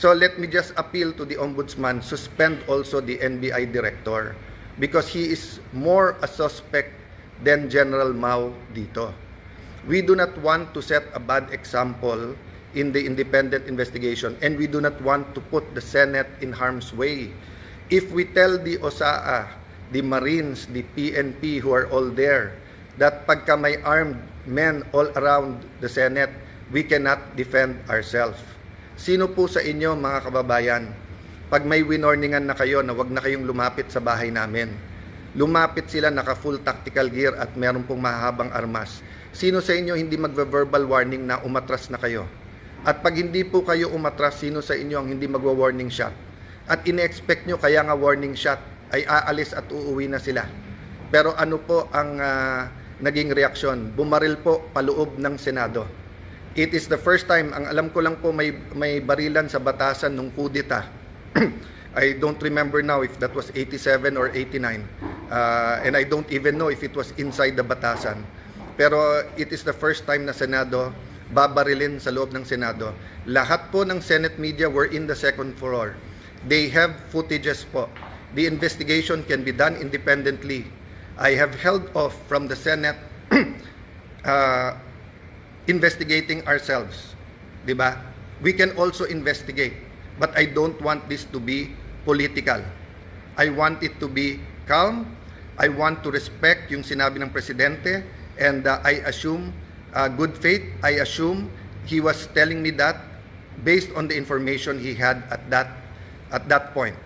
So let me just appeal to the Ombudsman, suspend also the NBI director because he is more a suspect than General Mao dito. We do not want to set a bad example in the independent investigation, and we do not want to put the Senate in harm's way. If we tell the OSAA, the Marines, the PNP who are all there, that pagka may armed men all around the Senate, we cannot defend ourselves. Sino po sa inyo, mga kababayan, pag may winorningan na kayo na wag na kayong lumapit sa bahay namin, lumapit sila naka full tactical gear at meron pong mahahabang armas. Sino sa inyo hindi magve-verbal warning na umatras na kayo? At pag hindi po kayo umatras, sino sa inyo ang hindi magwa-warning shot? At ine-expect nyo kaya nga warning shot ay aalis at uuwi na sila. Pero ano po ang naging reaksyon? Bumaril po paloob ng Senado. It is the first time, ang alam ko lang po may barilan sa batasan nung kudeta. I don't remember now if that was 87 or 89. And I don't even know if it was inside the batasan. Pero it is the first time na Senado babarilin sa loob ng Senado. Lahat po ng Senate media were in the second floor. They have footages po. The investigation can be done independently. I have held off from the Senate investigating ourselves. Diba? We can also investigate. But I don't want this to be political. I want it to be calm. I want to respect yung sinabi ng Presidente. And I assume good faith. I assume he was telling me that based on the information he had at that point.